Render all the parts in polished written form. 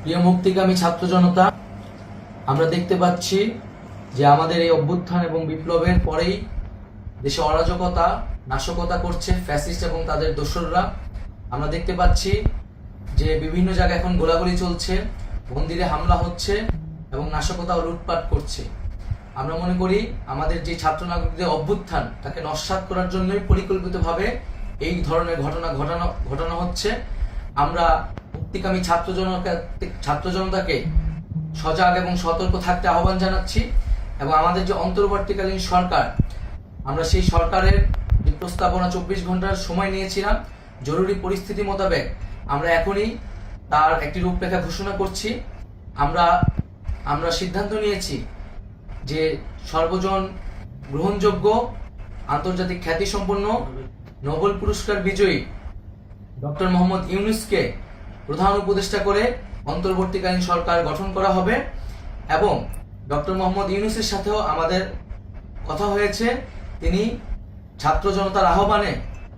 প্রিয় মুক্তিকামী ছাত্র জনতা, আমরা দেখতে পাচ্ছি যে আমাদের এই অভ্যুত্থান এবং বিপ্লবের পরেই দেশে অরাজকতা নাশকতা করছে ফ্যাসিস্ট এবং তাদের দোসররা। আমরা দেখতে পাচ্ছি যে বিভিন্ন জায়গায় এখন গোলাগুলি চলছে, মন্দিরে হামলা হচ্ছে এবং নাশকতা ও লুটপাট করছে। আমরা মনে করি আমাদের যে ছাত্র নাগরিকদের অভ্যুত্থান তাকে নস্যাৎ করার জন্যই পরিকল্পিতভাবে এই ধরনের ঘটনা ঘটানো হচ্ছে। আমরা মুক্তিকামী ছাত্র জনতাকে সজাগ এবং সতর্ক থাকতে আহ্বান জানাচ্ছি এবং আমাদের যে অন্তর্বর্তীকালীন সরকার, আমরা সেই সরকারের যে প্রস্তাবনা 24 ঘন্টার সময় নিয়েছিলাম, জরুরি পরিস্থিতি মোতাবেক আমরা এখনই তার একটি রূপরেখা ঘোষণা করছি। আমরা সিদ্ধান্ত নিয়েছি যে সর্বজন গ্রহণযোগ্য আন্তর্জাতিক খ্যাতিসম্পন্ন নোবেল পুরস্কার বিজয়ী ডক্টর মোহাম্মদ ইউনূসকে প্রধান উপদেষ্টা করে অন্তর্বর্তীকালীন সরকার গঠন করা হবে এবং ডক্টর মোহাম্মদ ইউনূসের সাথেও আমাদের কথা হয়েছে। তিনি ছাত্র জনতার আহ্বানে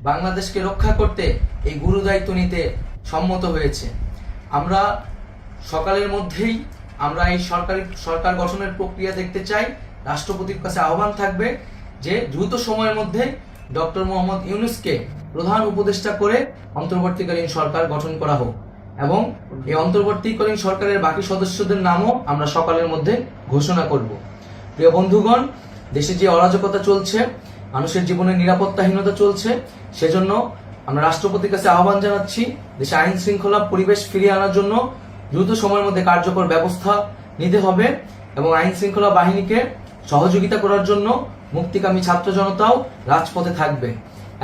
বাংলাদেশকে রক্ষা করতে এই গুরু দায়িত্ব নিতে সম্মত হয়েছে। আমরা সকালের মধ্যেই আমরা এই সরকার গঠনের প্রক্রিয়া দেখতে চাই। রাষ্ট্রপতির কাছে আহ্বান থাকবে যে দ্রুত সময়ের মধ্যে ডক্টর মোহাম্মদ ইউনূসকে প্রধান উপদেষ্টা করে অন্তর্বর্তীকালীন সরকার গঠন করা হোক এবং এই অন্তর্বর্তীকালীন সরকারের বাকি সদস্যদের নামও আমরা সকালের মধ্যে ঘোষণা করব। প্রিয় বন্ধুগণ, দেশে যে অরাজকতা চলছে, মানুষের জীবনের নিরাপত্তাহীনতা চলছে, সেজন্য আমরা রাষ্ট্রপতির কাছে আহ্বান জানাচ্ছি দেশে আইন শৃঙ্খলা পরিবেশ ফিরিয়ে আনার জন্য দ্রুত সময়ের মধ্যে কার্যকর ব্যবস্থা নিতে হবে এবং আইন শৃঙ্খলা বাহিনীকে সহযোগিতা করার জন্য মুক্তিকামী ছাত্র জনতাও রাজপথে থাকবে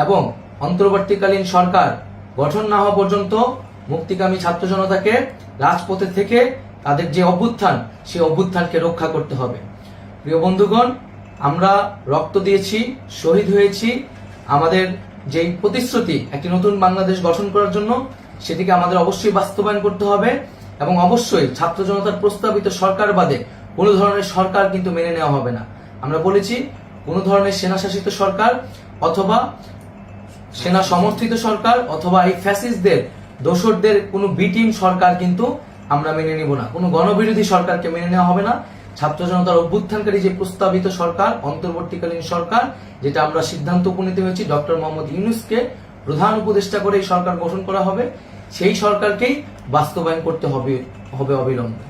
এবং অন্তর্বর্তীকালীন সরকার গঠন না হওয়া পর্যন্ত মুক্তিকামী ছাত্র জনতাকে রাজপথে থেকে তাদের যে অভ্যুত্থান, সেই অভ্যুত্থানকে রক্ষা করতে হবে। প্রিয় বন্ধুগণ, আমরা রক্ত দিয়েছি, শহীদ হয়েছি। আমাদের যেই প্রতিশ্রুতি একটি নতুন বাংলাদেশ গঠন করার জন্য, সেটিকে আমাদের অবশ্যই বাস্তবায়ন করতে হবে এবং অবশ্যই ছাত্র জনতার প্রস্তাবিত সরকার বাদে কোনো ধরনের সরকার কিন্তু মেনে নেওয়া হবে না। আমরা বলেছি কোনো ধরনের সেনা শাসিত সরকার অথবা সেনা সমর্থিত সরকার অথবা এই ফ্যাসিস্টদের দোসরদের কোনো বি টিম সরকার কিন্তু আমরা মেনে নিব না। কোনো গণবিরোধী সরকারকে মেনে নেওয়া হবে না। ছাত্র জনতার অভ্যুত্থানকারী যে প্রস্তাবিত সরকার, অন্তর্বর্তীকালীন সরকার, যেটা আমরা সিদ্ধান্ত উপনীত হয়েছি ডক্টর মোহাম্মদ ইউনূসকে প্রধান উপদেষ্টা করে এই সরকার গঠন করা হবে, সেই সরকারকেই বাস্তবায়ন করতে হবে অবিলম্বে।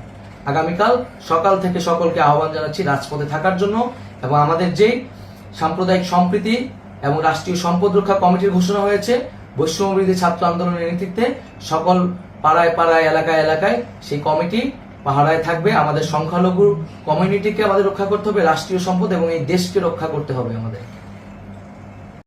আগামীকাল সকাল থেকে সকলকে আহ্বান জানাচ্ছি রাজপথে থাকার জন্য এবং আমাদের যেই সাম্প্রদায়িক সম্প্রীতি এবং রাষ্ট্রীয় সম্পদ রক্ষা কমিটির ঘোষণা হয়েছে বৈষম্যবিরোধী ছাত্র আন্দোলনের নেতৃত্বে, সকল পাড়ায় পাড়ায় এলাকায় এলাকায় সেই কমিটি পাহারায় থাকবে। আমাদের সংখ্যালঘু কমিউনিটিকে আমাদের রক্ষা করতে হবে, রাষ্ট্রীয় সম্পদ এবং এই দেশকে রক্ষা করতে হবে আমাদের।